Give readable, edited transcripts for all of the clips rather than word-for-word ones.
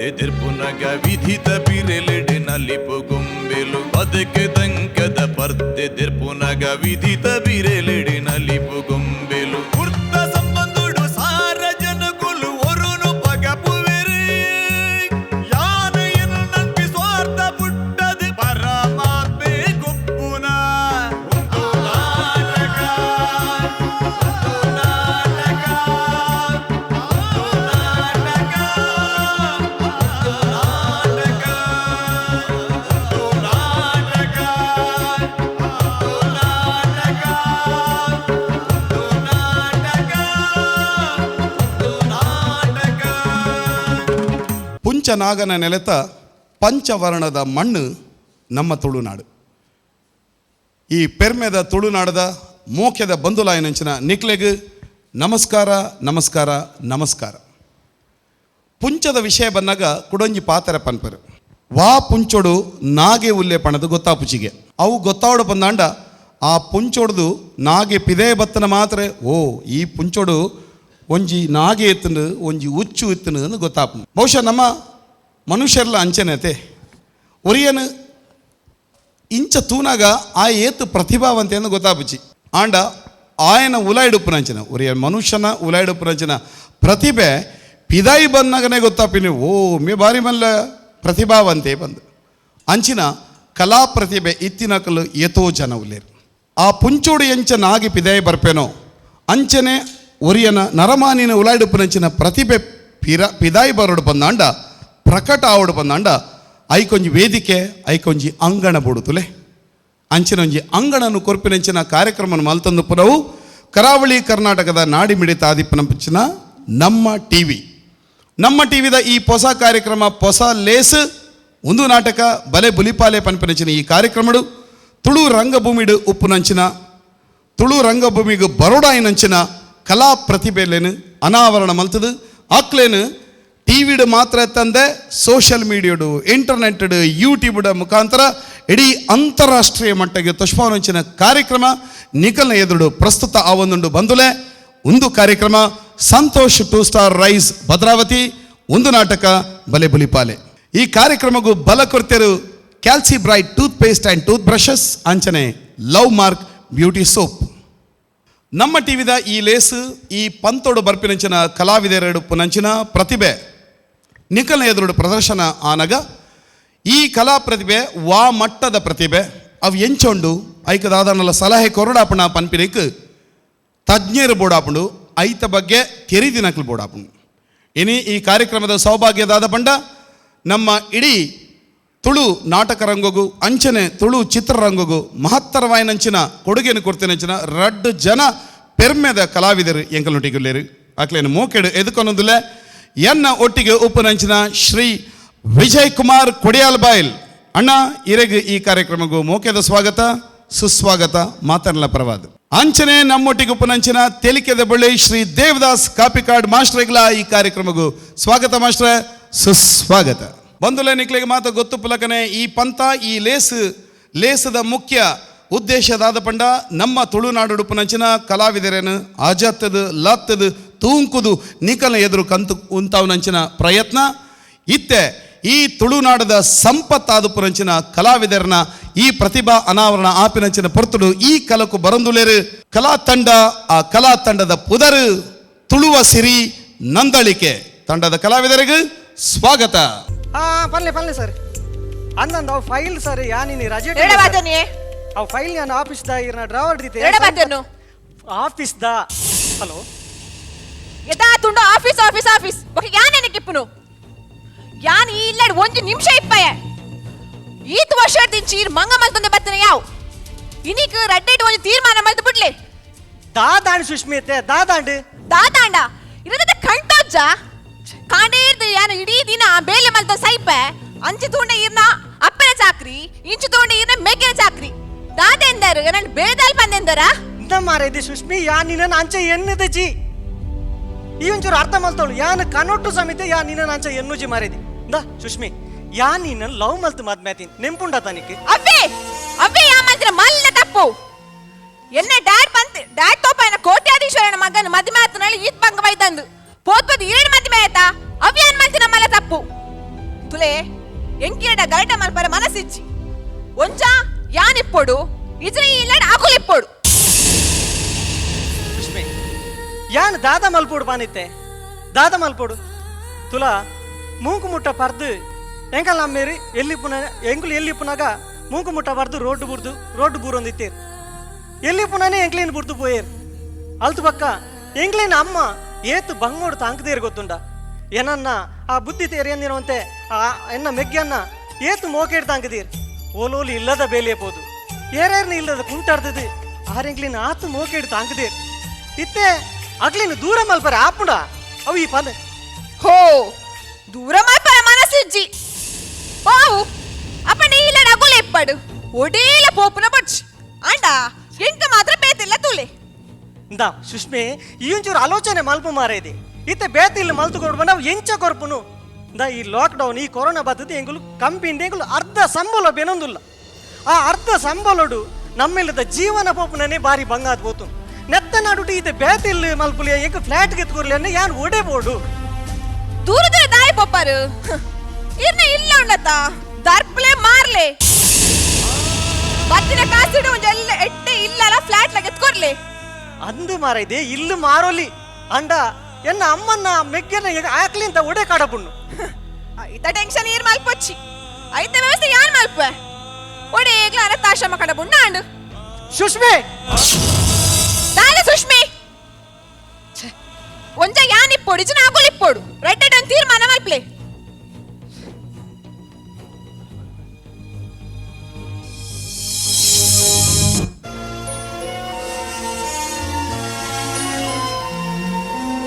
ಪರ್ದೆದಿರ್ಪುನಗ ವಿಧಿತ ಬಿರೆಲೆಡೆ ನಲಿಪು ಗೊಂಬೆಲು ಬದುಕೆ ದಂಕದ ಪರ್ದೆದಿರ್ಪುನಗ ವಿಧಿತ ಬಿರೆಲೆಡೆ ನಲಿಪು ಗೊಂಬೆಲು ವೃತ್ತ ಸಂಬಂಧುಡು ಸಾರ ಜನಗುಲು ಒರುನು ಪಗಪುವೆರಿ ಯಾನೆಯನ್ನು ನಂಬಿ ಸ್ವಾರ್ಥ ಪುಟ್ಟದು ಪರಮಾತ್ಮೆ ಗೊಪ್ಪುನ ಪಂಚನಾಗನ ನೆಲೆತ ಪಂಚವರ್ಣದ ಮಣ್ಣು ನಮ್ಮ ತುಳುನಾಡು. ಈ ಪೆರ್ಮೆದ ತುಳುನಾಡದ ಮೋಕ್ಯದ ಬಂಧುಲಾಯನಂಚಿನ ನಿಕ್ಲೆಗ್ ನಮಸ್ಕಾರ ನಮಸ್ಕಾರ ನಮಸ್ಕಾರ. ಪುಂಚದ ವಿಷಯ ಬಂದಾಗ ಕುಡೊಂಜಿ ಪಾತರ ಪನ್ಪರು ವಾ ಪುಂಚೋಡು ನಾಗೆ ಉಲ್ಲೆ ಪಣದು ಗೊತ್ತಾಪುಚಿಗೆ ಅವು ಗೊತ್ತಾವಡು ಬಂದಾಂಡ ಆ ಪುಂಚೋಡ್ದು ನಾಗೆ ಪಿದೇ ಬತ್ತನ ಮಾತ್ರ ಓ ಈ ಪುಂಚೋಡು ಒಂಜಿ ನಾಗೆ ಎತ್ತನು ಒಂಜಿ ಉಚ್ಚು ಎತ್ತನು ಅಂತ ಗೊತ್ತಾಪ. ಬಹುಶಃ ನಮ್ಮ ಮನುಷ್ಯರ್ಲ ಅಂಚನೆತೆ ಒರಿಯನು ಇಂಚ ತೂನಾಗ ಆ ಏತು ಪ್ರತಿಭಾವಂತೆ ಎಂದು ಗೊತ್ತಾಪುಚಿ ಆಂಡ ಆಯನ ಉಲಾಯಿಡುಪ್ಪುನಂಚಿನ ಒರಿಯ ಮನುಷ್ಯನ ಉಲಾಯಿಡುಪ್ಪುನಂಚಿನ ಪ್ರತಿಭೆ ಪಿದಾಯಿ ಬಂದಾಗನೇ ಗೊತ್ತಾಪಿನಿ ಓ ಮೇ ಬಾರಿ ಮಲ್ಲ ಪ್ರತಿಭಾವಂತೆ ಬಂದು ಅಂಚಿನ ಕಲಾ ಪ್ರತಿಭೆ ಇತ್ತಿನಕಲು ಎತೋ ಜನ ಉಲ್ಲೇರು. ಆ ಪುಂಚೋಡು ಎಂಚ ನಾಗಿ ಪಿದಾಯಿ ಬರ್ಪೇನೋ ಅಂಚನೆ ಒರಿಯನ ನರಮಾನಿನ ಉಲಾಯಿಡುಪ್ಪುನಂಚಿನ ಪ್ರತಿಭೆ ಪಿದಾಯಿ ಬರೋಡು ಬಂದಾಂಡ ಪ್ರಕಟ ಆವಡು ಬಂದಾಂಡ ಐಕೊಂಜಿ ವೇದಿಕೆ ಐಕೊಂಜಿ ಅಂಗಣ ಬುಡುತುಲೆ ಅಂಚಿನೊಂಜಿ ಅಂಗಣನು ಕೊರ್ಪಿನಂಚಿನ ಕಾರ್ಯಕ್ರಮ ಮಲ್ತಂದು ಪುರವು ಕರಾವಳಿ ಕರ್ನಾಟಕದ ನಾಡಿ ಮಿಡಿತ ಆದಿಪ್ಪನಂಚಿನ ನಮ್ಮ ಟಿವಿದ ಈ ಹೊಸ ಕಾರ್ಯಕ್ರಮ ಹೊಸ ಲೇಸು ಒಂದು ನಾಟಕ ಬಲೆ ಬುಲಿಪಾಲೆ ಪನ್ಪನಂಚಿನ ಈ ಕಾರ್ಯಕ್ರಮಡು ತುಳು ರಂಗಭೂಮಿಡು ಉಪ್ಪುನಂಚಿನ ತುಳು ರಂಗಭೂಮಿಗೆ ಬರೋಡಾಯಿನಂಚಿನ ಕಲಾ ಪ್ರತಿಭೆಲೇನು ಅನಾವರಣ ಮಲ್ತದು ಆಕ್ಲೇನು ಟಿವಿಡು ಮಾತ್ರ ತಂದೆ ಸೋಷಿಯಲ್ ಮೀಡಿಯಾಡು ಇಂಟರ್ನೆಟ್ ಯೂಟ್ಯೂಬ್ಡ ಮುಖಾಂತರ ಇಡೀ ಅಂತಾರಾಷ್ಟ್ರೀಯ ಮಟ್ಟಕ್ಕೆ ತುಷ್ಪಾವಂಚಿನ ಕಾರ್ಯಕ್ರಮ ನಿಖಲ್ನ ಎದುರು ಪ್ರಸ್ತುತ ಆ ಒಂದುಂಡು ಬಂದುಲೆ ಒಂದು ಕಾರ್ಯಕ್ರಮ ಸಂತೋಷ್ 2 ಸ್ಟಾರ್ ರೈಸ್ ಭದ್ರಾವತಿ ಒಂದು ನಾಟಕ ಬಲೆ ಬುಲಿಪಾಲೆ. ಈ ಕಾರ್ಯಕ್ರಮಕ್ಕೂ ಬಲ ಕೊಡ್ತೇರು calci bright toothpaste and toothbrushes ಅಂಚನೆ ಲವ್ ಮಾರ್ಕ್ ಬ್ಯೂಟಿ ಸೋಪ್. ನಮ್ಮ ಟಿವಿದ ಈ ಲೇಸು ಈ ಪಂತೋಡು ಬರ್ಪಿನಂಚಿನ ಕಲಾವಿದರೆಡು ಪುನಂಚಿನ ಪ್ರತಿಭೆ ನಿಖಲ್ನ ಎದುರು ಪ್ರದರ್ಶನ ಆನಗ ಈ ಕಲಾ ಪ್ರತಿಭೆ ವಾ ಮಟ್ಟದ ಪ್ರತಿಭೆ ಅವು ಎಂಚೊಂಡು ಐಕದಾದನಲ್ಲ ಸಲಹೆ ಕೊರಡಾಪಣ ಪನ್ಪಿನಕ್ಕೆ ತಜ್ಞರು ಬೋಡಾಪುಂಡು ಐತ ಬಗ್ಗೆ ತೆರಿದಿನಕಲು ಬೋಡಾಪುಂಡು. ಇನಿ ಈ ಕಾರ್ಯಕ್ರಮದ ಸೌಭಾಗ್ಯದಾದ ಪಂಡ ನಮ್ಮ ಇಡೀ ತುಳು ನಾಟಕ ರಂಗಗೂ ಅಂಚನೆ ತುಳು ಚಿತ್ರರಂಗಗೂ ಮಹತ್ತರವಾಯಿನಂಚಿನ ಕೊಡುಗೆಯನ್ನು ಕೊಡ್ತೇನೆಂಚಿನ 2 ಜನ ಪೆರ್ಮೆದ ಕಲಾವಿದರು ಎಂಕಲೊಟ್ಟಿಗುಲ್ಲೇರು ಆಕ್ಲೇನು ಮೋಕೆಡು ಎದುಕೊನ್ನೊಂದುಲೆ ಎನ್ನ ಒಟ್ಟಿಗೆ ಉಪ್ಪುನಂಚಿನ ಶ್ರೀ ವಿಜಯ್ ಕುಮಾರ್ ಕೊಡಿಯಾಲ್ ಬಾಯ್ಲ್ ಅಣ್ಣ ಇರೆಗ್ ಈ ಕಾರ್ಯಕ್ರಮಗೂ ಮೋಕೆದ ಸ್ವಾಗತ ಸುಸ್ವಾಗತ ಮಾತನ್ಲ ಪ್ರವಾದ ಅಂಚನೆ ನಮ್ಮೊಟ್ಟಿಗೆ ಉಪ್ಪುನಂಚಿನ ತೆಲಿಕೆದ ಬಳ್ಳಿ ಶ್ರೀ ದೇವದಾಸ್ ಕಾಪಿಕಾಡ್ ಮಾಸ್ಟರ್ಗಳ ಈ ಕಾರ್ಯಕ್ರಮಗೂ ಸ್ವಾಗತ ಮಾಸ್ಟ್ರೆ ಸುಸ್ವಾಗತ. ಬಂಧುಲೆ ನಿಕ್ಲಿಗೆ ಮಾತ ಗೊತ್ತು ಪುಲಕನೆ ಈ ಪಂಥ ಈ ಲೇಸದ ಮುಖ್ಯ ಉದ್ದೇಶದಾದ ಪಂಡ ನಮ್ಮ ತುಳುನಾಡು ಉಡುಪುನಂಚಿನ ಕಲಾವಿದರೇನು ಆಜತ್ತದು ಲತ್ತದು ತೂಂಕುದು ನಿಕಲ್ನ ಎದುರು ಕಂತು ಉಂತಾವನಂಚಿನ ಪ್ರಯತ್ನ ಇತ್ತೆ ಈ ತುಳುನಾಡದ ಸಂಪತ್ತಾದ ಪುರಂಚಿನ ಕಲಾವಿದರನ್ನ ಈ ಪ್ರತಿಭಾ ಅನಾವರಣ ಆಪಿನಂಚಿನ ಪೊರ್ತುಡು ಈ ಕಲಕು ಬರಂದುಲೇರು ಕಲಾ ತಂಡ ಆ ಕಲಾ ತಂಡದ ಪುದರು ತುಳುವ ಸಿರಿ ನಂದಳಿಕೆ ತಂಡದ ಕಲಾವಿದರಿಗೆ ಸ್ವಾಗತ. ಪಲ್ಲೆ ಸರ್ ಅಂದಂದ ಅವು ಫೈಲ್ ಸರ್ ಯಾನಿ ರಜೆ ಅವು ಫೈಲ್ ನಾನು ಆಫೀಸ್ ದ ಇರ್ನ ಡ್ರಾವರ್ ದಿತೆ ಆಫೀಸ್ ದ ಹಲೋ ಎದಾ ತುಂಡ ಆಫೀಸ್ ಆಫೀಸ್ ಆಫೀಸ್ ಬಕ ಯಾನೇನೆ ಕಿಪ್ಪುನು ಯಾನಿ ಇಲ್ಲಡ್ ಒಂದು ನಿಮಿಷ ಇಪ್ಪಯ ಈತ್ ವರ್ಷದಿಂದ ಚೀರ್ ಮಂಗ ಮಲ್ತಂದೆ ಬತ್ತನೆ ಯಾವ್ ಇನಿಕ ರಡ್ಡೇಟ್ ಒಂದು ತೀರ್ಮಾನ ಮಲ್ತು ಬಿಡ್ಲೆ ದಾದಾಂಡ್ ಸುಷ್ಮಿತೆ ದಾದಾಂಡ ಇರದ ಕಂಟೋಜ್ಜ ಕಾಂಡೇರ್ದು ಯಾನ ಇಡೀ ದಿನ ಬೇಲೆ ಮಲ್ತ ಸೈಪ ಅಂಚೆ ತೋಂಡ ಇರ್ನ ಅಪ್ಪನ ಚಾಕ್ರಿ ಇಂಚು ತೋಂಡ ಇರ್ನ ಮೇಕಿನ ಚಾಕ್ರಿ ದಾದೆಂದರು ನನ್ನ ಬೇದಲ್ ಬಂದೆಂದರ ಇಂದ ಮಾರೇದಿ ಸುಷ್ಮಿ ಯಾ ನಿನ್ನ ಅಂಚೆ ಎನ್ನದೆ ಜಿ ಈ ಒಂಚೂರು ಅರ್ಥ ಮಲ್ತೋಳು ಯಾನ ಕನೊಟ್ಟು ಸಮಿತಿ ಯಾ ನಿನ್ನ ಅಂಚೆ ಎನ್ನುಜಿ ಮಾರೇದಿ ಇಂದ ಸುಷ್ಮಿ ಯಾ ನಿನ್ನ ಲವ್ ಮಲ್ತು ಮದ್ಮ್ಯಾತಿನ್ ನೆಂಪುಂಡ ತನಿಕೆ ಅವ್ವೇ ಯಾ ಮಂತ್ರ ಮಲ್ಲ ತಪ್ಪು ಎನ್ನೆ ಡ್ಯಾಡ್ ತೋಪನ ಕೋಟ್ಯಾಧೀಶ್ವರನ ಮಗನ ಮದ್ಮೆ ಆತನಲ್ಲಿ ಈತ್ ಬಂಗ ಬೈದಂದು ಪೋತ್ಪದ 7 ಮದ್ಮೆ ಆಯ್ತಾ ಅವ್ಯಾನ್ ಮಂತ್ರ ಮಲ್ಲ ತಪ್ಪು ತುಲೆ ಎಂಕಿಡ ಗಲಾಟೆ ಮಲ್ಪರ ಮನಸ್ಸಿಚ್ಚಿ ಒಂಚ ಯಾನಿಪ್ಪೊಡು ಇಜ್ರ ಇಲ್ಲಡ ಆಕುಲಿಪ್ಪೊಡು ಸುಷ್ಮಿ ಯಾನ್ ದಾದ ಮಲ್ಪೋಡು ಬಾನಿತ್ತೆ ದಾದ ಮಲ್ಪೋಡು ತುಲ ಮೂಕು ಮುಟ್ಟ ಪರ್ದು ಎಂಕಲ್ ನಮ್ಮೇರಿ ಎಂಕುಲು ಎಲ್ಲಿ ಪುನಗ ಮೂಕು ಮುಟ್ಟ ಪರ್ದು ರೋಡ್ ಬೂರೊಂದಿತ್ತೇರು ಎಲ್ಲಿ ಪುನನೇ ಎಂಕ್ಲೇನು ಬುರ್ದು ಪೋಯೇರು ಅಲ್ತು ಪಕ್ಕ ಎಂಕ್ಲೇನ ಅಮ್ಮ ಏತು ಬಂಗೋಡು ತಾಂಕದೇರು ಗೊತ್ತುಂಡ ಏನನ್ನ ಆ ಬುದ್ಧಿ ತೇರಿಯಂದಿರುವಂತೆ ಆ ಎನ್ನ ಮೆಗ್ಗನ್ನ ಏತು ಮೋಕೇಡ್ ತಾಂಕದೀರ್ ಓಲೋಲಿ ಇಲ್ಲದ ಬೇಲೆ ಪೋದು ಏರೇರ್ನ ಇಲ್ಲದ ಕುಂಟಾಡ್ತದೆ ಆರೆಂಕ್ಲಿನ ಆತು ಮೋಕೇಡ್ ತಾಂಕದೇರ್ ಇತ್ತೆ ಅಗ್ಲಿನ ದೂರ ಮಲ್ಪರೆ ಆಪುಂಡ ಅವು ಈ ಪದ ಹೋ ದೂರ ಮಲ್ಪರ ಮನಸ್ಸಿಜ್ಜಿ ಬಾವು ಅಪ್ಪನೇ ಇಲ್ಲಡ ಆಕುಲಿಪ್ಪಡು ಒಡೇಲ ಪೋಪುನ ಬಡ್ಚಿ ಅಂಡ ಎಂಕ ಮಾತ್ರ ಬೇತಿಲ್ಲ ತುಲೆ ಇಂದ ಸುಷ್ಮೆ ಈ ಒಂಚೂರು ಆಲೋಚನೆ ಮಲ್ಪು ಮಾರೇದೆ ಇತ್ತೆ ಬೇತಿಲ್ಲ ಮಲ್ತು ಕೊಡ್ಬ ನಾವು ಎಂಚ ಕೊರ್ಪುನು ಇಂದ ಈ ಲಾಕ್ಡೌನ್ ಈ ಕೊರೋನಾ ಬರ್ತದೆ ಎಂಗುಲು ಕಂಪಿಂದ ಎಂಗುಲು ಅರ್ಧ ಸಂಬಳ ಬೆನೊಂದುಲ್ಲ ಆ ಅರ್ಧ ಸಂಬಳಡು ನಮ್ಮೆಲ್ಲದ ಜೀವನ ಪೋಪುನೇ ಬಾರಿ ಬಂಗಾದ್ ಹೋತು ನೆತ್ತ ನಾಡುಟಿ ಇತ್ತೆ ಬೇತಿಲ್ಲ ಮಲ್ಪುಲಿ ಎಂಕ ಫ್ಲಾಟ್ ಗೆತ್ಕೊರ್ಲಿ ಅನ್ನ ಯಾನ್ ಒಡೆ ಬೋಡು ದೂರ ದೂರ ದಾರಿ ಪೊಪ್ಪರು ಇರ್ನ ಇಲ್ಲ ಉಂಡತ್ತ ದರ್ಪ್ಲೆ ಮಾರ್ಲೆ ಬತ್ತಿನ ಕಾಸಿಡು ಒಂಜೆಲ್ಲ ಎಟ್ಟೆ ಇಲ್ಲಲ್ಲ ಫ್ಲಾಟ್ ಲಾಗ ಎತ್ಕೊರ್ಲೆ ಅಂದು ಮಾರೈದೆ ಇಲ್ಲು ಮಾರೋಲಿ ಅಂಡ ಎನ್ನ ಅಮ್ಮನ್ನ ಮೆಗ್ಗನ ಆಕ್ಲಿ ಅಂತ ಒಡೆ ಕಾಡಪುಣ್ಣು ಐತ ಟೆನ್ಷನ್ ಏರ್ ಮಲ್ಪೊಚ್ಚಿ ಐತ ವ್ಯವಸ್ಥೆ ಯಾನ್ ಮಲ್ಪ ಒಡೆ ಏಗ್ಲ ಅನಾಥಾಶ್ರಮ ಕಡ ಬುಣ್ಣ ಅಂಡು ಸುಷ್ಮೆ ದಾನೆ ಸುಷ್ಮಿ ಒಂಜ ಯಾನ್ ಇಪ್ಪೊಡು ಇಜನ ಆಗೋಲ್ ಇಪ್ಪೊಡು ರೈಟ್ ಒಂದು ತೀರ್ಮಾನ ಮಲ್ಪ್ಲೆ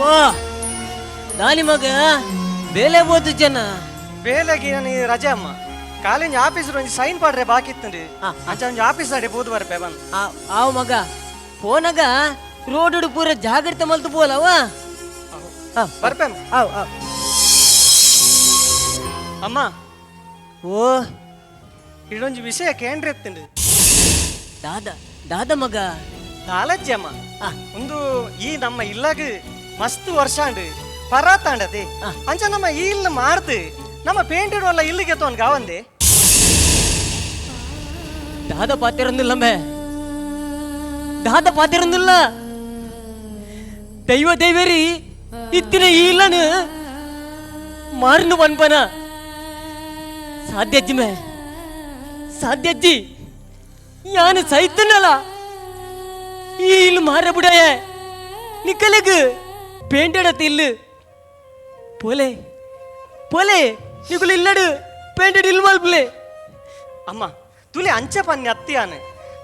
ವಾ ದಾನಿ ಮಗ ಬೇಲೆ ಬೋದು ಜನ ಬೇಲೆಗೆ ನಾನು ರಜೆ ಅಮ್ಮ ಕಾಲೇಜ್ ಆಫೀಸರ್ ಒಂದು ಸೈನ್ ಪಾಡ್ರೆ ಬಾಕಿ ಇತ್ತಂಡಿ ಅಂಚ ಒಂದು ಆಫೀಸ್ ಅಡೆ ಬೋದು ಬರ್ಪೆ ಬಂದು ಆವ್ ಮಗ ಫೋನಾಗ ರೋಡ್ ಪೂರ ಜಾಗ್ರತೆ ಮಲ್ತು ಬೋಲವ ಬರ್ಪೆ ಆವ್ ಆವ್ ಅಮ್ಮ ಓ ಇದೊಂದು ವಿಷಯ ಕೇಂದ್ರ ಎತ್ತಂಡಿ ದಾದ ದಾದ ಮಗ ನಾಲಜ್ಜಿ ಅಮ್ಮ ಒಂದು ಈ ನಮ್ಮ ಇಲ್ಲಾಗ ಮಸ್ತ್ ವರ್ಷ ಅಂಡು ಪರಾತಾಂಡದೆ ಅಂಚ ನಮ್ಮ ಈ ಇಲ್ಲ ಮಾಡ್ದು ನಮ್ಮ ಪೇಂಟೆಡ್ ವಲ್ಲ ಇಲ್ಲಿಗೆ ತೋನ್ ಗಾವಂದೆ ದಾದ ಪಾತಿರೊಂದಿಲ್ಲಮ್ಮೆ ದಾದ ಪಾತಿರೊಂದಿಲ್ಲ ದೈವೇರಿ ಇತ್ತಿನ ಈ ಇಲ್ಲನು ಮಾರಿನ ಪನ್ಪನ ಸಾಧ್ಯಜ್ಜಿ ಮೇ ಸಾಧ್ಯಜ್ಜಿ ಯಾನು ಸೈತನಲ್ಲ ಈ ಇಲ್ಲು ಮಾರ ಬಿಡಯ ನಿಕ್ಕಲಗ್ ಪೇಂಟೆಡ್ ಇಲ್ಲು ಪೋಲೆ ಪೋಲೆ ನಿಗುಲು ಇಲ್ಲಡು ಪೇಂಟೆಡ್ ಇಲ್ ಮಲ್ಪಲೆ ಅಮ್ಮ ತುಲೆ ಅಂಚೆ ಪನ್ನಿ ಅತ್ತಿಯಾನು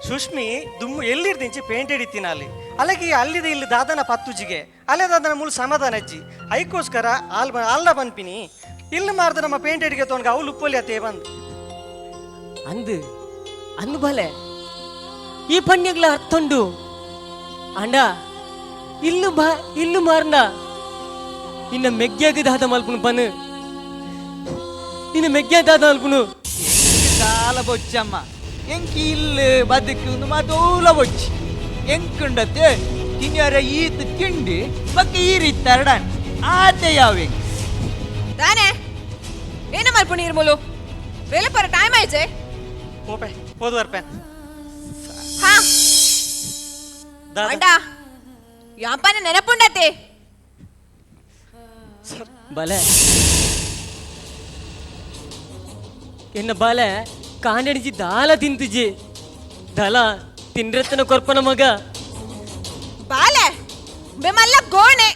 ಸುಷ್ಮಿ ದುಮ್ಮು ಎಲ್ಲಿರ್ದಿಂಚಿ ಪೇಂಟೆಡ್ ಇತ್ತಿನ ಅಲ್ಲಿ ಅಲ್ಲಗೆ ಅಲ್ಲಿದೆ ಇಲ್ಲಿ ದಾದನ ಪತ್ತುಜಿಗೆ ಅಲ್ಲೇ ದಾದನ ಮೂಲ ಸಮಾಧಾನ ಅಜ್ಜಿ ಐಕೋಸ್ಕರ ಅಲ್ಲ ಬನ್ಪಿನಿ ಇಲ್ಲಿ ಮಾರ್ದ ನಮ್ಮ ಪೇಂಟೆಡ್ಗೆ ತೋನ್ಗ ಅವಳು ಉಪ್ಪೊಲಿ ಅತ್ತೇ ಬಂದು ಅಂದು ಅಂದು ಬಲೆ ಈ ಪಣ್ಯಗಳ ಅರ್ಥಂಡು ಅಂಡ ಇಲ್ಲು ಮಾರ್ನ ಇನ್ನ ಮೆಗ್ಗ್ಯಾಗ ದಾದ ಮಲ್ಪುನು ಪನ್ ಇನ್ನ ಮೆಗ್ಗ್ಯಾ ದಾದ ಮಲ್ಪುನು ಸಾಲ ಬೊಚ್ಚಮ್ಮ ಎಂಕಿ ಇಲ್ಲು ಬದುಕು ಮದೋಲ ಬೊಚ್ಚಿ ಎಂಕುಂಡತ್ತೆ ತಿನ್ಯರ ಈತ್ ತಿಂಡಿ ಬಗ್ಗೆ ಈ ರೀತಿ ತರಡನ್ ಆತೆ ಯಾವೆ ದಾನೆ ಏನ ಮಲ್ಪುನಿ ಇರ್ಮುಲು ಬೇಲೆ ಪರ ಟೈಮ್ ಆಯ್ತೆ ಓಪೆ ಹೋದ್ ಬರ್ಪೆ ಹಾ ದಾದ ಅಂಡ ಯಾಂಪನ ನೆನಪುಂಡತೆ ಬಲೆ ಎನ್ನ ಬಾಲೆ ಕಾಂಡಣಿಜಿ ದಾಲ ತಿಂತುಜಿ ದಲ ತಿಂಡ್ರತ್ತನ ಕೊರ್ಪನ ಮಗ ಬಾಲೆ ಬೆಮಲ್ಲ ಗೋಣೆ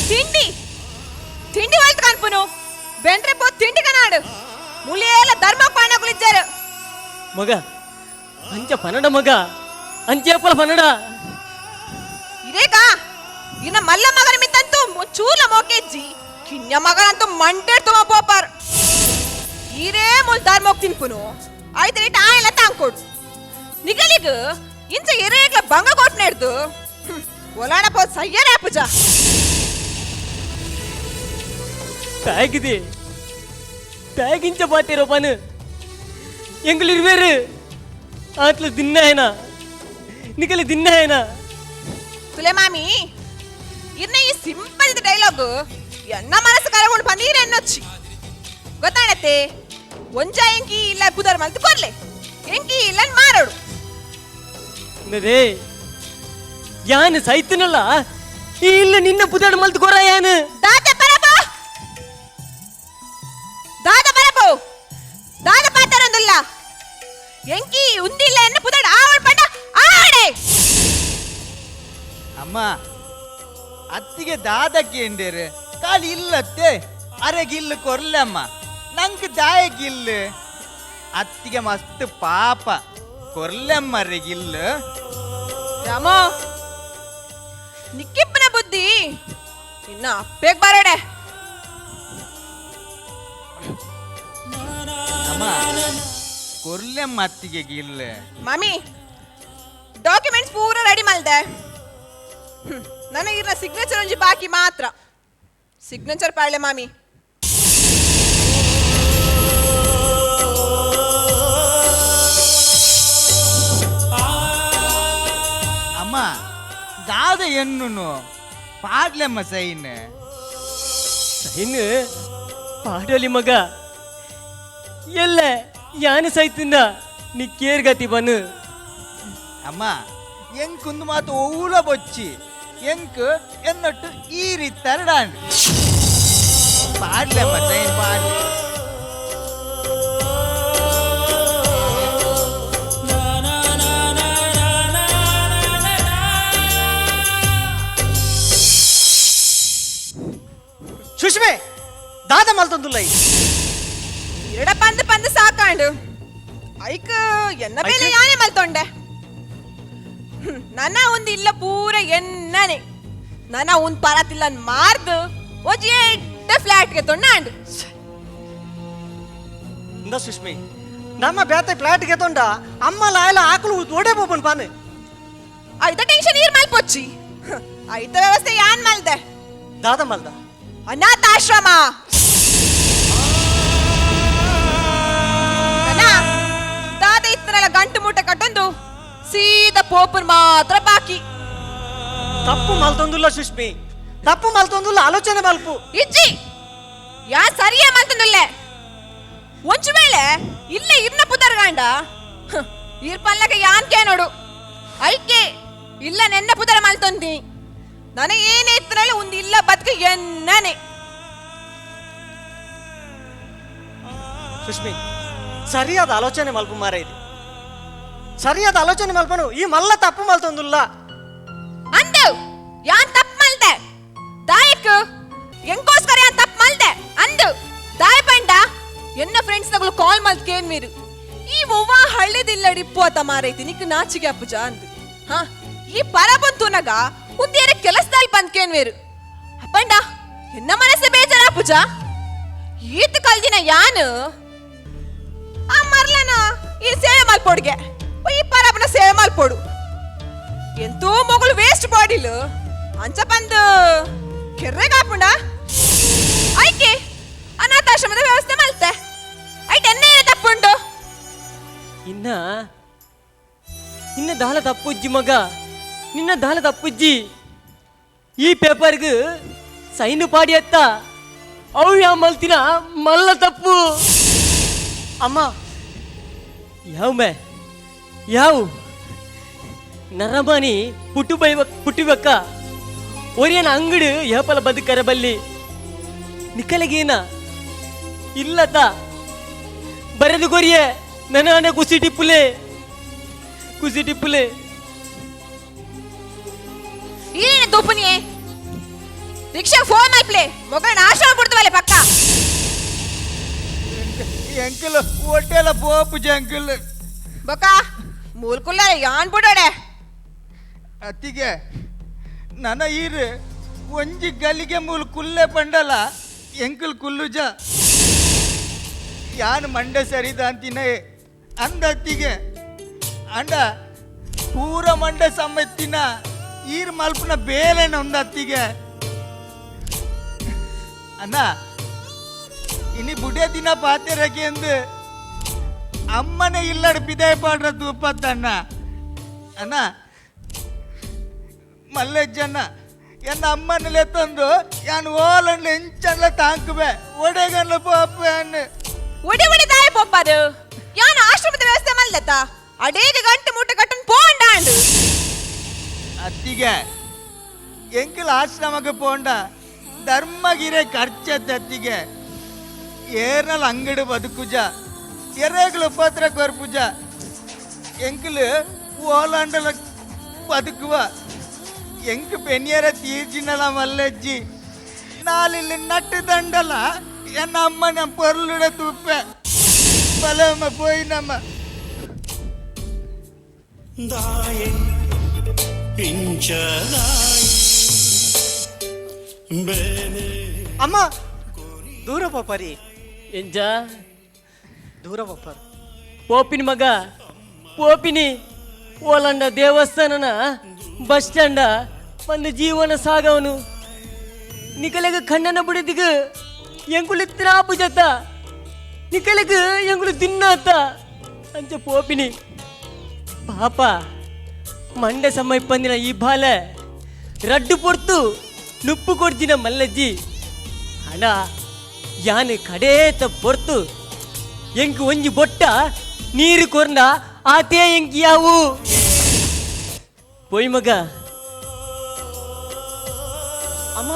ತಿಂಡಿ ತಿಂಡಿ ಹೊಲ್ತು ಕಾಣ್ಪುನು ಬೆಂಡ್ರೆ ಪೋ ತಿಂಡಿ ಕನಾಡು ಮುಲಿಯೆಲ್ಲ ಧರ್ಮ ಪಾಣಗುಳಿದ್ದಾರೆ ಮಗ ಅಂಚ ಪನ್ನಡ ಮಗ ಅಂಚೆ ಅಪ್ಪಲ ಪನ್ನಡ ಇದೇಕ ಇನ್ನ ಮಲ್ಲ ಮಗನ ಮಿತ್ತಂತೂ ಚೂರ್ಲ ಮೋಕೆಜ್ಜಿ ಕಿನ್ಯ ಮಗನಂತೂ ಮಂಟೇಡ್ ತುಮ ಪೋಪಾರ್ ಈರೇ ಮುಲ್ ಧರ್ಮ ತಿನ್ಪುನು ಆಯ್ತು ರೇಟ್ ಆಯಲ್ಲ ತಾಂಕೊಡು ನಿಗಲಿಗ ಇಂಚ ಎರೇಗ್ಲ ಬಂಗ ಕೊಟ್ಟು ನೆಡ್ದು ಒಲಾಡ ಪೋ ಸಯ್ಯರೇ ಪೂಜ ತಾಗಿದೆ ತಾಗಿಂಚ ಪಾತಿರೋ ಪನು ಎಂಗಳಿರ್ವೇರು ಆತ್ಲ ದಿನ್ನ ನಿಕಲಿ ದಿನ್ನ ತುಲೆ ಮಾಮಿ ಇನ್ನ ಈ ಸಿಂಪಲ್ ಡೈಲಾಗ್ ಎನ್ನ ಮನಸ್ಸು ಕರಗೊಂಡು ಬಂದೀರ ಎನ್ನೊಚ್ಚಿ ಗೊತ್ತಾಡತ್ತೆ ಒಂಜ ಎಂಕಿ ಇಲ್ಲ ಪುದರ್ ಮಲ್ತು ಕೊರ್ಲೆ ಎಂಕಿ ಇಲ್ಲ ಮಾರೋಡು ನದೇ ಯಾನ್ ಸೈತನಲ್ಲ ಈ ಇಲ್ಲ ನಿನ್ನ ಪುದಾಡ್ ಮಲ್ತು ಕೊರ ಯಾನ್ ದಾದ ಬರಬೋ ದಾದ ಪಾತಾರಂದಲ್ಲ ಎಂಕಿ ಉಂದಿಲ್ಲ ಎನ್ನ ಪುದಾಡ್ ಆವಡ್ ಪಂಡ ಆಡೆ ಅಮ್ಮ ಅತ್ತಿಗೆ ದಾದಕ್ಕೆ ಎಂಡೇರು ಕಾಲಿ ಇಲ್ಲತ್ತೆ ಅರೆಗಿಲ್ಲು ಕೊರ್ಲಮ್ಮ ನಂಗೆ ದಾಯಗಿಲ್ಲು ಅತ್ತಿಗೆ ಮಸ್ತ್ ಪಾಪ ಕೊರ್ಲಮ್ಮ ಅರೆಗಿಲ್ಲು ರಾಮೋ ನಿಕ್ಕಿಪ್ಪನ ಬುದ್ಧಿ ಇನ್ನ ಅಪ್ಪೇಗ್ ಬಾರಡೆ ಅಮ್ಮ ಕೊರ್ಲಮ್ಮ ಅತ್ತಿಗೆ ಗಿಲ್ಲು ಮಾಮಿ ಡಾಕ್ಯುಮೆಂಟ್ಸ್ ಪೂರ ರೆಡಿ ಮಲ್ದೆ ನನಗಿರ ಸಿಗ್ನೇಚರ್ ಒಂಜಿ ಬಾಕಿ ಮಾತ್ರ ಸಿಗ್ನೇಚರ್ ಪಾಡ್ಲೆ ಮಾಮಿ ಅಮ್ಮ ದಾದ ಎನ್ನು ಪಾಡ್ಲೆಮ್ಮ ಸೈನ್ ಇನ್ನು ಪಾಡಲಿ ಮಗ ಎಲ್ಲ ಯಾನ ಸೈತಿಂದ ನೀ ಕೇರ್ಗತಿ ಬನ್ನು ಅಮ್ಮ ಎಂಕುಂದು ಮಾತು ಓಲ ಬೊಚ್ಚಿ ಎಂಕ್ ಎನ್ನೊಟ್ಟು ಈ ರೀತಿ ತರಡಾಂಡ್ ಪಾಡ್ಲೆಮ್ಮ ಸೈನ್ ಪಾಡ್ಲೆ ಸುಷ್ಮೆ ದಾದ ಮಲ್ತೊಂದುಲ್ಲ ಈ ಎರಡ ಪಂದ್ ಸಾಕಾಂಡು ಐಕ್ ಎನ್ನ ಬೇಲೆ ಯಾನೆ ಮಲ್ತೊಂಡೆ ನನ್ನ ಒಂದ್ ಇಲ್ಲ ಪೂರ ಎನ್ನನೆ ನನ್ನ ಒಂದ್ ಪರತಿಲ್ಲ ಮಾರ್ದು ಒಂಜಿ ಎಡ್ಡ ಫ್ಲಾಟ್ಗೆ ತೊಂಡಾಂಡು ಇಂದ ಸುಷ್ಮಿ ನಮ್ಮ ಬೇತೆ ಫ್ಲಾಟ್ಗೆ ತೊಂಡ ಅಮ್ಮ ಲಾಯಲ ಆಕಲು ಓಡೆ ಬೋಪನ್ ಪಾನೆ ಐತ ಟೆನ್ಷನ್ ಈರ್ ಮಲ್ಪೊಚ್ಚಿ ಐತ ವ್ಯವಸ್ಥೆ ಯಾನ್ ಮಲ್ದೆ ದಾದ ಮಲ್ದ ಅನಾಥಾಶ್ರಮ ದಾದ ಇತ್ತನೆಲ್ಲ ಗಂಟು ಮೂಟೆ ಕಟ್ಟೊಂದು ಸೀದಾ ಪೋಪರ್ ಮಾತ್ರ ಬಾಕಿ ತಪ್ಪು ಮಲ್ತೊಂದುಲ್ಲ ಸುಷ್ಮಿ ತಪ್ಪು ಮಲ್ತೊಂದುಲ್ಲ ಆಲೋಚನೆ ಮಲ್ಪು ಇಜ್ಜಿ ಯಾ ಸರಿಯೇ ಮಲ್ತೊಂದುಲ್ಲೆ ಒಂಚು ವೇಳೆ ಇಲ್ಲೇ ಇರ್ನ ಪುದರ್ಗಾಂಡ ಈರ್ ಪಲ್ಲಕ ಯಾನ್ ಕೇ ನೋಡು ಐಕೆ ಇಲ್ಲ ನೆನ್ನ ಪುದರ ಮಲ್ತೊಂದಿ ನನಗೆ ಏನೇ ಇತ್ತನಲ್ಲ ಒಂದು ಇಲ್ಲ ಬದುಕ ಎನ್ನನೆ ಸುಷ್ಮಿ ಸರಿಯಾದ ಆಲೋಚನೆ ಮಲ್ಪು ಮಾರ ಇದು ಸರಿಯಾದ ಆಲೋಚನೆ ಮಲ್ಪನು ಈ ಮಲ್ಲ ತಪ್ಪು ಮಲ್ತೊಂದುಲ್ಲ ಅಂದು ಯಾನ್ ತಪ್ಪು ಮಲ್ದೆ ದಾಯಕ್ ಎಂಕೋಸ್ಕರ ಯಾನ್ ತಪ್ಪು ಮಲ್ದೆ ಅಂದು ದಾಯ ಪಂಡ ಎನ್ನ ಫ್ರೆಂಡ್ಸ್ ನಗಳು ಕಾಲ್ ಮಲ್ತ್ ಕೇನ್ ಮೀರು ಈ ಒವ್ವ ಹಳ್ಳಿದಿಲ್ಲ ಡಿಪ್ಪು ಅತ ಮಾರೈತಿ ನಿಕ್ ನಾಚಿಕೆ ಅಪ್ಪುಜ ಅಂದು ಹಾ ಈ ಪರ ಬಂತುನಗ ಉಂದೇರ ಕೆಲಸದಲ್ಲಿ ಬಂದ್ಕೇನ್ ವೇರು ಅಪ್ಪಂಡ ಎನ್ನ ಮನಸ್ಸೆ ಬೇಜಾರ ಅಪ್ಪುಜ ಈತ್ ಕಲ್ದಿನ ಯಾನು ಆ ಮರ್ಲನ ಈ ಸೇವೆ ಮಲ್ಪೊಡ್ಗೆ ಈ ಪರಪನ ಸೇವೆ ಮಲ್ಪೊಡು ಎಂತೋ ಮೊಗಳು ವೇಸ್ಟ್ ಬಾಡಿಲು ಅಂಚ ಬಂದು ಕೆರ್ರೆಗಾಪುಂಡ ಐಕೆ ಅನಾಥಾಶ್ರಮದ ವ್ಯವಸ್ಥೆ ಮಲ್ತೆ ಐಟ್ ಎನ್ನೇನೆ ತಪ್ಪುಂಟು ಇನ್ನ ದಾಲ ತಪ್ಪುಜ್ಜಿ ಮಗ ನಿನ್ನ ದಾಲ ತಪ್ಪುಜ್ಜಿ ಈ ಪೇಪರ್ಗೆ ಸೈನು ಪಾಡಿ ಅತ್ತ ಅವು ಯಾವ ಮಲ್ತಿನ ಮಲ್ಲ ತಪ್ಪು ಅಮ್ಮ ಯಾವ ಮೇ ಯಾವ ನರಮನಿ ಪುಟ್ಟುಬೇಕ ಒರಿಯನ ಅಂಗಡಿ ಯಾಪಲ ಬದುಕರ ಬಲ್ಲಿ ನಿಕ್ಕಲಗೇನ ಇಲ್ಲತ ಬರೆದು ಕೊರಿಯೆ ನನ್ನ ಕುಸಿ ಟಿಪ್ಪುಲೆ ಏನೇನೆ ತೂಪುನಿಯೇ ರಿಕ್ಷಾ ಫೋನ್ ಮಲ್ಪ್ಲೆ ಮೊಗನ ಆಶ್ರಮ ಬಿಡ್ತವಲೆ ಪಕ್ಕ ಎಂಕಲ್ ಹೊಟ್ಟೆಲ್ಲ ಪೋಪುಜ ಅಂಕಲ್ ಬೊಕ್ಕ ಮೂಲ್ಕುಲ್ಲ ಯಾನ್ ಬಿಡೋಡೆ ಅತ್ತಿಗೆ ನನ್ನ ಈರು ಒಂಜಿ ಗಲಿಗೆ ಮೂಲು ಕುಲ್ಲೆ ಪಂಡಲ ಎಂಕಲ್ ಕುಲ್ಲುಜ ಯಾನ್ ಮಂಡೆ ಸರಿದ ಅಂತಿನ ಅಂದ ಅತ್ತಿಗೆ ಅಂಡ ಪೂರ ಮಂಡೆ ಸಮ್ಮೆತ್ತಿನ ಈರ್ ಮಲ್ಪನ ಬೇಲೆನ ಒಂದು ಅತ್ತಿಗೆ ಅಣ್ಣ ಇನಿ ಬುಡೇ ದಿನ ಪಾತೆರಗೆ ಎಂದು ಅಮ್ಮನೆ ಇಲ್ಲಡ ಬಿದಾಯ ಪಾಡ್ರ ತೂಪತ್ತಣ್ಣ ಅಣ್ಣ ಮಲ್ಲೆಜ್ಜಣ್ಣ ಎನ್ನ ಅಮ್ಮನಲ್ಲೇ ತಂದು ಯಾನ್ ಓಲಂಡು ಎಂಚಲ್ಲ ತಾಂಕುವೆ ಒಡೆಗಲ್ಲ ಪೋಪೆ ಅನ್ನು ಒಡಿ ಒಡಿ ದಾಯ ಪೊಪ್ಪದು ಯಾನ ಆಶ್ರಮದ ವ್ಯವಸ್ಥೆ ಮಲ್ಲತ್ತ ಅಡೇಗ ಗಂಟು ಮೂಟೆ ಕಟ್ಟನ್ ಪೋಂಡಾಂಡು ಅತ್ತಿಗೆ ಎಂಕಲ್ ಆಶ್ರಮಕ್ಕೆ ಪೋಂಡ ಧರ್ಮಗಿರೆ ಖರ್ಚತ್ತಿಗೆ ಏರ್ನಲ್ ಅಂಗಡಿ ಬದುಕುಜ ಎರೆಗಳು ಉಪದ್ರ ಕೊರ್ಪುಜ ಎಂಕಲ್ ಓಲಾಂಡಲ ಬದುಕುವ ಎಂಕ್ ಪೆನಿಯರ ತೀರ್ಚಿನಲ ಮಲ್ಲಜ್ಜಿ ನಾಲಿಲ್ಲಿ ನಟ್ಟು ದಂಡಲ ಎನ್ನ ಅಮ್ಮನ ಪೊರ್ಲುಡ ತುಪ್ಪೆ ಬಲಮ್ಮ ಪೋಯಿ ನಮ್ಮ दाये पिंचदाये बेने ಅಮ್ಮ ದೂರ ಪೋಪರಿ ಎಂಜ ದೂರ ಪೋಪರ್ ಪೋಪಿನ ಮಗ ಪೋಪಿನಿ ಓಲಂಡ ದೇವಸ್ಥಾನನ ಬಸ್ ಸ್ಟ್ಯಾಂಡ ಒಂದು ಜೀವನ ಸಾಗವನು ನಿಕಲೆಗ ಕಣ್ಣನ ಬಿಡಿದಿಗ ಎಂಗುಲು ತ್ರಾಪು ಜತ ನಿಕಲೆಗ ಎಂಗುಲು ದಿನ್ನಾತ ಅಂಚ ಪೋಪಿನಿ ಪಾಪ ಮಂಡೆ ಸಮಯ ಪಂದಿನ ಈ ಬಾಲ ರಡ್ಡು ಪೊರ್ತು ನುಪ್ಪು ಕೊಡ್ತಿನ ಮಲ್ಲಜ್ಜಿ ಹಣ ಯಾನು ಕಡೇತ ಪೊರ್ತು ಎಂಕ್ ಒಂಜಿ ಬೊಟ್ಟ ನೀರು ಕೊರ್ನ ಆತೇ ಎಂಕ್ ಯಾವು ಪೋಯ್ ಮಗ ಅಮ್ಮ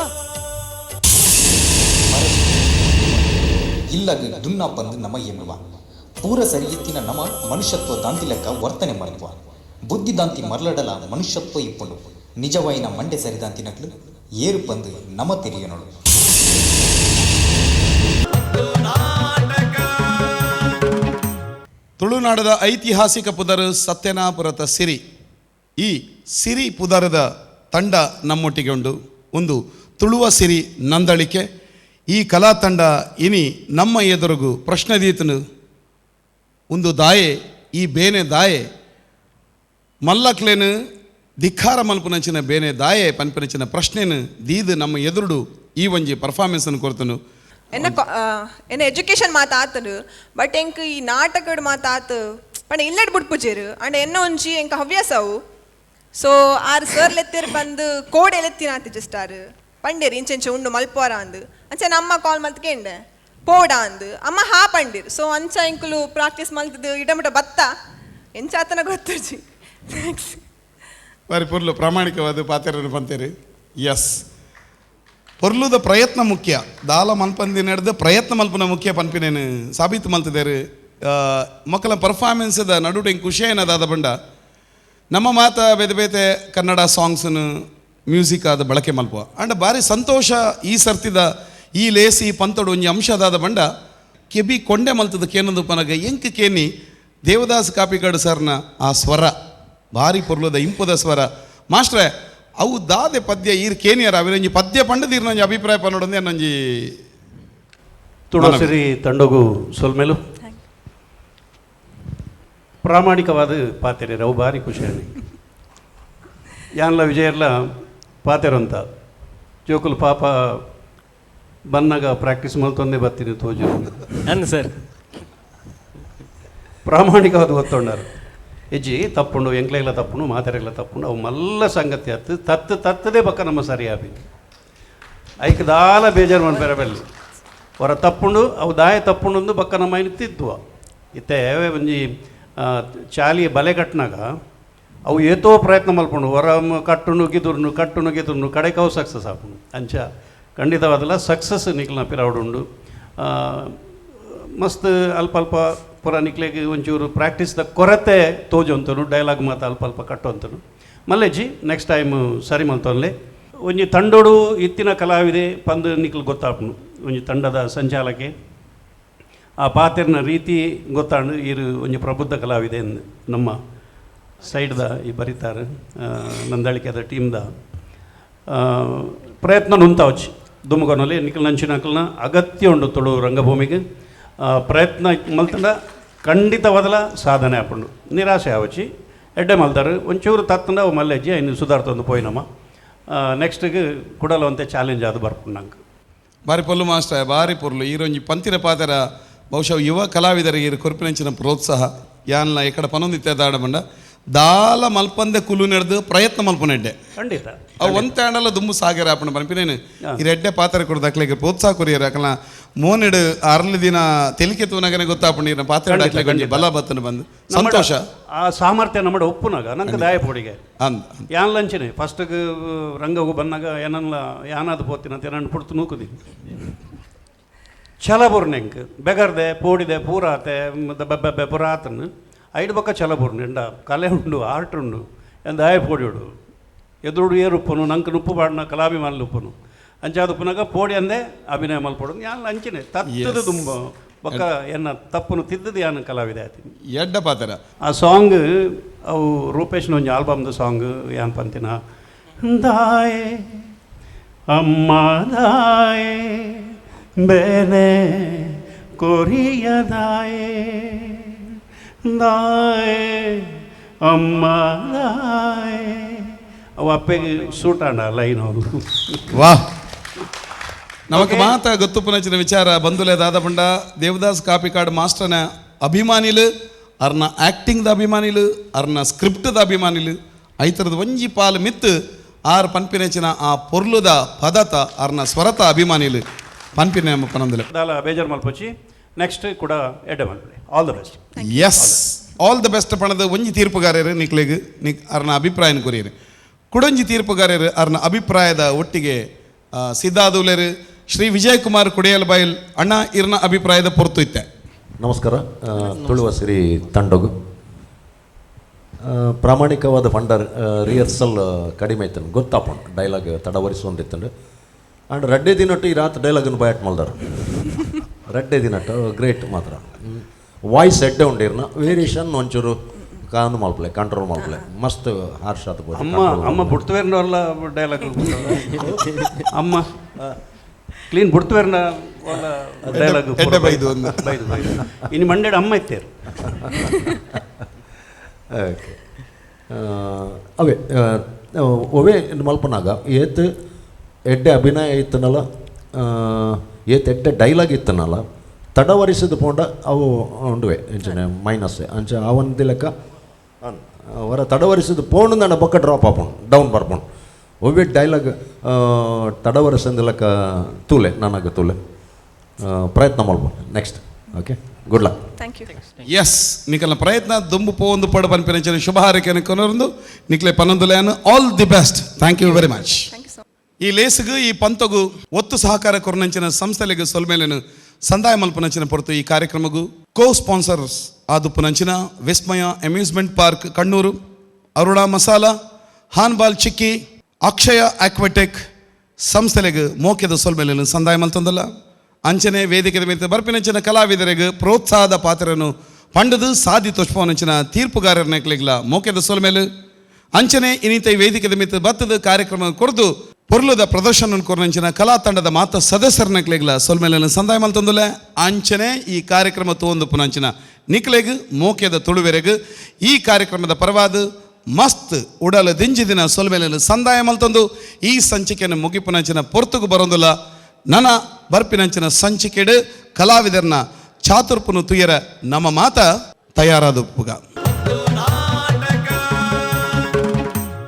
ಇಲ್ಲಗ ದುನ್ನ ಬಂದು ನಮ ಎನ್ನುವ ಪೂರ ಸರಿಯತ್ತಿನ ನಮ ಮನುಷ್ಯತ್ವ ದಾಂತಿ ಲೆಕ್ಕ ವರ್ತನೆ ಮಾಡುವ ಬುದ್ಧಿದಾಂತಿ ಮರಳಡಲ ಮನುಷ್ಯತ್ವ ಇಪ್ಪುಂಡು ನಿಜವಾಯಿನ ಮಂಡೆ ಸರಿದಾಂತಿನಕ್ಲು ಏರು ಬಂದು ನಮ ತೆರೆಯನೋಳು ತುಳುನಾಡದ ಐತಿಹಾಸಿಕ ಪುದರ್ ಸತ್ಯನಾಪುರದ ಸಿರಿ. ಈ ಸಿರಿ ಪುದರದ ತಂಡ ನಮ್ಮೊಟ್ಟಿಗೆ ಉಂಡು. ಒಂದು ತುಳುವ ಸಿರಿ ನಂದಳಿಕೆ. ಈ ಕಲಾ ತಂಡ ಇನಿ ನಮ್ಮ ಎದುರುಗು ಪ್ರಶ್ನೆ ದೀತನು ಒಂದು ದಾಯೆ ಈ ಬೇನೆ ದಾಯೆ ಮಲ್ಲಕ್ಲೇನು ಧಿಕ್ಕಾರ ಮಲ್ಪುನಂಚಿನ ಬೇನೆ ದಾಯೆ ಪನ್ಪನಂಚಿನ ಪ್ರಶ್ನೆನು ದೀದು ನಮ್ಮ ಎದುರುಡು ಈ ಒಂಜಿ ಪರ್ಫಾರ್ಮೆನ್ಸನ್ನು ಕೊಡ್ತನು. ಎನ್ನ ಎಜುಕೇಶನ್ ಮಾತಾತನು ಬಟ್ ಎಂಕ್ ಈ ನಾಟಕಡ್ ಮಾತಾತು ಪಂಡ ಇಲ್ಲಡ್ ಬಿಡ್ಪುಜೇರು ಅಂಡ್ ಎನ್ನ ಒಂಜಿ ಎಂಕ ಹವ್ಯಾಸವು ಸೊ ಆರು ಸರ್ಲ್ ಎತ್ತಿರ್ ಬಂದು ಕೋಡ್ ಎಲೆತ್ತಿನ ಆತಿ ಜಸ್ಟಾರು ಪಂಡೇರು ಇಂಚೆಂಚ ಉಂಡು ಮಲ್ಪೋರ ಅಂದು ಅಂಚೆ ನಮ್ಮ ಕಾಲ್ ಮಲ್ತ್ಕೆಂಡೆ ಪೋಡ ಅಂದು ಅಮ್ಮ ಹಾ ಪಂಡೀರು ಸೊ ಅಂಚ ಎಂಕುಲು ಪ್ರಾಕ್ಟೀಸ್ ಮಲ್ತದು ಇಡಮಟ ಬತ್ತ ಎಂಚಾತನ ಗೊತ್ತುಜಿ ಥ್ಯಾಂಕ್ಸ್. ಬಾರಿ ಪೊರ್ಲು ಪ್ರಾಮಾಣಿಕವಾದ ಪಾತೆರನ್ನು ಪಂತೇರಿ. ಎಸ್ ಪೊರ್ಲುದ ಪ್ರಯತ್ನ ಮುಖ್ಯ. ದಾಲ ಮಲ್ಪಂದಿ ನಡೆದ ಪ್ರಯತ್ನ ಮಲ್ಪನ ಮುಖ್ಯ ಪನ್ಪಿನೇನು ಸಾಬೀತು ಮಲ್ತಿದ್ದೇರು. ಮಕ್ಕಳ ಪರ್ಫಾರ್ಮೆನ್ಸ್ದ ನಡುಡು ಹೆಂಗೆ ಖುಷಿ ಏನದಾದ ಬಂಡ ನಮ್ಮ ಮಾತ ಬೇತೆ ಬೇತೆ ಕನ್ನಡ ಸಾಂಗ್ಸನ್ನು ಮ್ಯೂಸಿಕ್ ಆದ ಬಳಕೆ ಮಲ್ಪುವ ಅಂಡ್ ಭಾರಿ ಸಂತೋಷ ಈ ಸರ್ತಿದ ಈ ಲೇಸಿ ಪಂತೋಡು ಒಂಜಿ ಅಂಶದಾದ ಬಂಡ ಕೆಬಿ ಕೊಂಡೆ ಮಲ್ತದ ಕೇನೊಂದು ಪನಗ ಎಂಕ್ ಕೇನಿ ದೇವದಾಸ್ ಕಾಪಿಕಾಡು ಸರ್ನ ಆ ಸ್ವರ ಭಾರಿ ಪೊರ್ಲುದ ಇಂಪುದ ಸ್ವರ ಮಾಸ್ಟ್ರೆ ಅವು ದಾದೆ ಪದ್ಯ ಈರ್ ಕೇನಿಯರ ಅವಿರಂಜಿ ಪದ್ಯ ಪಂಡದೀರ್ ನಂಜಿ ಅಭಿಪ್ರಾಯ ಪನ್ನೋಡೊಂದೇ ನಂಜಿ ತುಳಸಿರಿ ತಂಡಗು ಸೊಲ್ಮೇಲು ಪ್ರಾಮಾಣಿಕವಾದ ಪಾತೆರೆ ಅವು ಭಾರಿ ಖುಷಿ ಯಾನ್ಲ ವಿಜಯರ್ಲ ಪಾತೆರಂತ ಜೋಕುಲು ಪಾಪ ಬನ್ನಾಗ ಪ್ರಾಕ್ಟೀಸ್ ಮಲ್ತೊಂದೇ ಬರ್ತೀನಿ ತೋಜು ಅನ್ನ ಸರ್ ಪ್ರಾಮಾಣಿಕವಾದ ಗೊತ್ತೊಂಡಾರು ಹೆಜ್ಜಿ ತಪ್ಪುಂಡು ಎಂಕ್ಲೆಲ್ಲ ತಪ್ಪುಂಡು ಮಾತೆರೆಲ್ಲ ತಪ್ಪುಂಡು ಅವು ಮಲ್ಲ ಸಂಗತಿ ಹತ್ತು ತತ್ತದೇ ಪಕ್ಕ ನಮ್ಮ ಸರಿಯಾಬಿ ಐಕ್ ದಾಲ ಬೇಜಾರು ಮನ್ಪೇರ ಬೆಲ್ಲಿ ಹೊರ ತಪ್ಪುಂಡು ಅವು ದಾಯ ತಪ್ಪುಂಡು ಪಕ್ಕ ನಮ್ಮ ತಿದ್ದುವ ಇತ್ತೆ ಒಂಜಿ ಚಾಲಿ ಬಲೆ ಕಟ್ಟಿನಾಗ ಅವು ಏತೋ ಪ್ರಯತ್ನ ಮಲ್ಪುಂಡು ಹೊರ ಕಟ್ಟುನು ಗಿದುರ್ನು ಕಡೆಗೆ ಅವು ಸಕ್ಸಸ್ ಹಾಕೊಂಡು ಅಂಚ ಖಂಡಿತವಾದಲ್ಲ ಸಕ್ಸಸ್ ನಿಕ್ಲನ ಪಿರಾವುಡುಂಡು ಮಸ್ತ್ ಅಲ್ಪ ಅಲ್ಪ ಪುರ ನಿಕ್ಲೆಗೆ ಒಂಚೂರು ಪ್ರಾಕ್ಟೀಸ್ದ ಕೊರತೆ ತೋಜೊಂತನು ಡೈಲಾಗ್ ಮಾತು ಅಲ್ಪ ಅಲ್ಪ ಕಟ್ಟುವಂತನು ಮಲ್ಲೆಜ್ಜಿ ನೆಕ್ಸ್ಟ್ ಟೈಮ್ ಸರಿ ಮಲ್ತೊನ್ಲೆ ಒಂಜಿ ತಂಡೋಡು ಇತ್ತಿನ ಕಲಾವಿದೆ ಪಂದು ನಿಕ್ಲು ಗೊತ್ತಾಪುನು ಒಂಜಿ ತಂಡದ ಸಂಚಾಲಕೆ ಆ ಪಾತೆರ್ನ ರೀತಿ ಗೊತ್ತಾಂಡು ಇರು ಒಂಜಿ ಪ್ರಬುದ್ಧ ಕಲಾವಿದೆ ನಮ್ಮ ಸೈಡ್ದ ಈ ಬರೀತಾರೆ ನಂದಳಿಕೆದ ಟೀಮ್ದ ಪ್ರಯತ್ನ ನುಂತಾವಚ್ಚಿ ದುಮ್ಮಗೊನಲ್ಲಿ ನಿಖಲ್ ನಂಚಿನಕಲ್ನ ಅಗತ್ಯ ಉಂಡು ತುಳು ರಂಗಭೂಮಿಗೆ ಪ್ರಯತ್ನ ಮಲ್ತಂಡ ಖಂಡಿತವಾದಲ ಸಾಧನೆ ಆಪುಂಡು ನಿರಾಶೆ ಆವಚ್ಚಿ ಎಡ್ಡೆ ಮಲ್ತಾರೆ ಒಂಚೂರು ತತ್ತಂಡ ಅವು ಮಲ್ಲೆಜ್ಜಿ ಇನ್ನು ಸುಧಾರ್ತಂದು ಪೋಯಿನಮ್ಮ ನೆಕ್ಸ್ಟ್ಗೆ ಕೊಡಲುವಂತೆ ಚಾಲೆಂಜ್ ಅದು ಬರ್ಪುಂಡು ನಂಗೆ ಬಾರಿ ಪೊಲ್ಲು ಮಾಸ್ಟರ್ ಬಾರಿ ಪೊರ್ಲು ಈರೊಂಜಿ ಪಂತಿರ ಪಾತೆರ ಬಹುಶಃ ಯುವ ಕಲಾವಿದರಿಗೆ ಕೊರ್ಪಿನಂಚಿನ ಪ್ರೋತ್ಸಾಹ ಯಾನ್ಲ ಎಕಡ ಪನೊಂದಿತ್ತೆ ದಾಡ ಬಂಡ ದಾಲ ಮಲ್ಪಂದೆ ಕುಲು ನೆಡ್ದು ಪ್ರಯತ್ನ ಮಲ್ಪನೆಡ್ಡೆ ಖಂಡಿತ ಅವು ಒಂತಾಂಡಲ್ಲ ದುಂಬು ಸಾಗ್ಯಾರ ಆಪಣ ಪನ್ಪಿನೇನು ಈ ರೆಡ್ಡೆ ಪಾತ್ರೆ ಕೊಡ್ದಾಕ್ಲಿಕ್ಕೆ ಪ್ರೋತ್ಸಾಹ ಕೊರಿಯರ್ ಯಾಕಲ್ಲ ಮೋನೆಡು ಅರ್ಲಿ ದಿನ ತೆಲಿಕೆ ತೂನಾಗನೆ ಗೊತ್ತಾಪಣಿರ ಪಾತ್ರೆ ಹಾಕ್ಲಿಕ್ಕೆ ಬಲ ಬತ್ತನ ಬಂದು ಸಂತೋಷ ಆ ಸಾಮರ್ಥ್ಯ ನಮ್ಮ ಒಪ್ಪುನಾಗ ನಂಗೆ ದಾಯ ಪೋಡಿಗೆ ಅಂದ್ ಯಾನ್ ಲಂಚನೆ ಫಸ್ಟ್ಗೆ ರಂಗವು ಬಂದಾಗ ಏನಲ್ಲ ಯಾನಾದ ಪೋತಿನ ಅಂತ ನಾನು ಪುಡ್ತು ನೂಕುದಿ ಛಲ ಬುರ್ನೆಂಕ್ ಬೆಗರ್ದೆ ಪೋಡಿದೆ ಪೂರಾತೆ ಬೆಬ್ಬೆ ಪುರಾತನ್ ಐದು ಬೊಕ್ಕ ಛಲ ಬುರ್ನೆ ಎಂಡ ಕಲೆ ಉಂಡು ಆರ್ಟ್ ಉಂಡು ಎಂದ ದಾಯ ಪೋಡಿಯೋಡು ಎದುರುಡು ಏರುಪ್ಪನು ನಂಗೆ ನುಪ್ಪು ಪಾಡಿನ ಕಲಾಭಿಮಾನ ಉಪ್ಪನು ಅಂಚಾದ ಉಪ್ಪನಾಗ ಪೋಡಿ ಅಂದೆ ಅಭಿನಯ ಮಲ್ಪೋಡು ಯಾನ್ ಅಂಚಿನೆ ತತ್ತದ ತುಂಬ ಬೊಕ್ಕ ಎನ್ನ ತಪ್ಪನು ತಿದ್ದದು ಯಾನ ಕಲಾವಿದೆ ಆಯ್ತೀನಿ ಎಡ್ಡ ಪಾತ್ರ ಆ ಸಾಂಗ್ ಅವು ರೂಪೇಶ್ನ ಒಂದು ಆಲ್ಬಮ್ದು ಸಾಂಗ್ ಯಾನ್ ಪಂತಿನ ದಾಯೆ ಅಮ್ಮ ದಾಯೆ ಬೇನೆ ಕೊರಿಯದಾಯೆ ದಾಯೆ ಅಮ್ಮ ದಾಯೆ ಅವು ಅಪ್ಪೆಗೆ ಸೂಟ್ ಆಂಡ ಲೈನ್ ಅವರು ವಾ ನಮಕ್ ಮಾತ ಗೊತ್ತುಪುನಚಿನ ವಿಚಾರ ಬಂದುಲೆ ದಾದ ಪಂಡ ದೇವದಾಸ್ ಕಾಪಿಕಾಡ್ ಮಾಸ್ಟರ್ನ ಅಭಿಮಾನಿಲು ಅರ್ನ ಆ್ಯಕ್ಟಿಂಗ್ದ ಅಭಿಮಾನಿಲು ಅರ್ನ ಸ್ಕ್ರಿಪ್ಟ್ದ ಅಭಿಮಾನಿಲು ಐತರದ ಒಂಜಿ ಪಾಲು ಮಿತ್ತು ಆರು ಪನ್ಪಿನಚಿನ ಆ ಪೊರ್ಲುದ ಪದತ ಅರ್ನ ಸ್ವರತ ಅಭಿಮಾನಿಲು ಪನ್ಪಿನ ಪನಂದಲೆ ದಾಲ ಬೇಜಾರು ಮಲ್ಪೊಚ್ಚಿ ನೆಕ್ಸ್ಟ್ ಕೂಡ ಎಡ್ಡೆ ಮಲ್ಪಡೆ all the best yes all the best ಪಣದ ಒಂಜಿ ತೀರ್ಪುಗಾರರು ನಿಕ್ಲೆಗ್ ನಿಕ್ ಅರ್ನ ಅಭಿಪ್ರಾಯನ ಕೊರಿಯರು ಕುಡೊಂಜಿ ತೀರ್ಪುಗಾರರು ಅರ್ನ ಅಭಿಪ್ರಾಯದ ಒಟ್ಟಿಗೆ ಸಿದ್ಧಾದುಲೆರು ಶ್ರೀ ವಿಜಯಕುಮಾರ್ ಕುಡಿಯಲ್ ಬಾಯಿಲ್ ಅಣ್ಣ ಇರ್ನ ಅಭಿಪ್ರಾಯದ ಪೊರ್ತು ಇತ್ತೆ ನಮಸ್ಕಾರ ತುಳುವ ಸಿರಿ ತಂಡಗು ಪ್ರಾಮಾಣಿಕವಾದ ಫಂಡ ರಿಹರ್ಸಲ್ ಕಡಿಮೆ ಇತ್ತು ಗೊತ್ತಾಪುಂಡು ಡೈಲಾಗ್ ತಡವರಿಸುವಂತಿತ್ತು ಆ್ಯಂಡ್ ರೆಡ್ಡೆ ದಿನಟ್ಟು ಈ ರಾತ್ರಿ ಡೈಲಾಗನ್ನು ಬಯಾಟ್ ಮಲ್ದಾರ ರೆಡ್ಡೆ ದಿನಟ್ಟು ಗ್ರೇಟ್ ಮಾತ್ರ ವಾಯ್ಸ್ ಎಡ್ಡೆ ಉಂಡಿರ್ನ ವೇರಿಯೇಷನ್ ಒಂಚೂರು ಕಾನು ಮಲ್ಪಲೆ ಕಂಟ್ರೋಲ್ ಮಲ್ಪಲೆ ಮಸ್ತ್ ಹಾರ್ಷ್ ಆತ ಅಮ್ಮ ಅಮ್ಮ ಬುಡ್ತುವೇರ್ನಲ್ಲ ಡೈಲಾಗ್ ಅಮ್ಮ ಕ್ಲೀನ್ ಬುಡ್ತುವೇರ್ನ ಡೈಲಾಗ್ ಬೈದು ಬೈದು ಇನ್ನು ಮಂಡ್ಯದ ಅಮ್ಮ ಇತ್ತೇರು ಓಕೆ ಅವೇ ಒವೇ ಮಲ್ಪನಾಗ ಏತ್ ಎಡ್ಡೆ ಅಭಿನಯ ಇತ್ತನಲ್ಲ ಏತ್ ಎಡ್ಡೆ ಡೈಲಾಗ್ ಇತ್ತನಲ್ಲ ತಡವರಿಸಿದ ಪೋಂಡ ಅವು ಉಂಡುವೆ ಇಂಚನೆ ಮೈನಸ್ ಅಂಚ ಅವಂದಿ ಲೆಕ್ಕ ಅವರ ತಡವರಿಸಿದ ಪೋಂಡು ನನ್ನ ಬೊಕ್ಕ ಡ್ರಾಪ್ ಆಪುಂಡು ಡೌನ್ ಬರ್ಪುಂಡು ಒವ್ವೆ ಡೈಲಾಗ್ ತಡವರಿಸಿದ ಲೆಕ್ಕ ತೂಲೆ ನನಗೆ ತೂಲೆ ಪ್ರಯತ್ನ ಮಾಡ್ಬೋದು next okay good luck thank you yes ನಿಕಲ್ನ ಪ್ರಯತ್ನ ದುಂಬು ಪೋಂದು ಪಡ ಪನ್ಪಿನ ಶುಭ ಹಾರೈಕೆಯನ್ನು ಕೊನೊಂದು ನಿಕ್ಲೆ ಪನೊಂದುಲೆಯನ್ನು all the best thank you very much ಈ ಲೇಸಿಗೂ ಈ ಪಂತಗೂ ಒತ್ತು ಸಹಕಾರ ಕೊರನಂಚಿನ ಸಂಸ್ಥೆಲೆಗೆ ಸೊಲ್ಮೇಲೆನು ಸಂದಾಯ ಮಲ್ಪನಂಚಿನ ಹೊರತು ಈ ಕಾರ್ಯಕ್ರಮಗೂ ಕೋ ಸ್ಪಾನ್ಸರ್ಸ್ ಆದುಪ್ಪುನಂಚಿನ ವಿಸ್ಮಯ ಅಮ್ಯೂಸ್ಮೆಂಟ್ ಪಾರ್ಕ್ ಕಣ್ಣೂರು ಅರುಣಾ ಮಸಾಲಾ ಹಾನ್ಬಾಲ್ ಚಿಕ್ಕಿ ಅಕ್ಷಯ ಆಕ್ವೆಟೆಕ್ ಸಂಸ್ಥೆಲೆಗೆ ಮೋಕ್ಯದ ಸೊಲ್ಮೇಲೆನು ಸಂದಾಯ ಮಲ್ತಂದಲ್ಲ ಅಂಚನೆ ವೇದಿಕೆ ಮೇಲೆ ಬರ್ಪಿನಂಚಿನ ಕಲಾವಿದರಿಗೆ ಪ್ರೋತ್ಸಾಹದ ಪಾತ್ರನು ಪಂಡದು ಸಾಧಿ ತುಷ್ಪವನಂಚಿನ ತೀರ್ಪುಗಾರರನೆಕ್ಲೆಗ್ಲ ಮೋಕ್ಯದ ಸೊಲ್ಮೇಲು ಅಂಚನೆ ಇನ್ನಿತ ವೇದಿಕೆ ಮಿತ್ತ ಬತ್ತದ ಕಾರ್ಯಕ್ರಮ ಕೊರದು ಪೊರ್ಲುದ ಪ್ರದರ್ಶನ ಕೊರನಂಚಿನ ಕಲಾ ತಂಡದ ಮಾತ ಸದಸ್ಯರನೆಕ್ಲೆಗ್ಲ ಸೊಲ್ಮೇಲನ್ನು ಸಂದಾಯ ಮಲ್ತಂದುಲೆ ಅಂಚನೆ ಈ ಕಾರ್ಯಕ್ರಮ ತೋಂದು ಪುನಂಚಿನ ನಿಕ್ಲೆಗ್ ಮೋಕ್ಯದ ತುಳುವೆರೆಗ್ ಈ ಕಾರ್ಯಕ್ರಮದ ಪರವಾದ ಮಸ್ತ್ ಉಡಲ ದಿಂಜಿ ದಿನ ಸೊಲ್ಮೇಲನ್ನು ಸಂದಾಯ ಮಲ್ತಂದು ಈ ಸಂಚಿಕೆಯನ್ನು ಮುಗಿಪುನಂಚಿನ ಪೊರ್ತುಗು ಬರೋದಿಲ್ಲ ನನ್ನ ಬರ್ಪಿನಂಚಿನ ಸಂಚಿಕೆಡು ಕಲಾವಿದರನ್ನ ಚಾತುರ್ಪುನು ತುಯರ ನಮ್ಮ ಮಾತ ತಯಾರಾದ ಪುಗ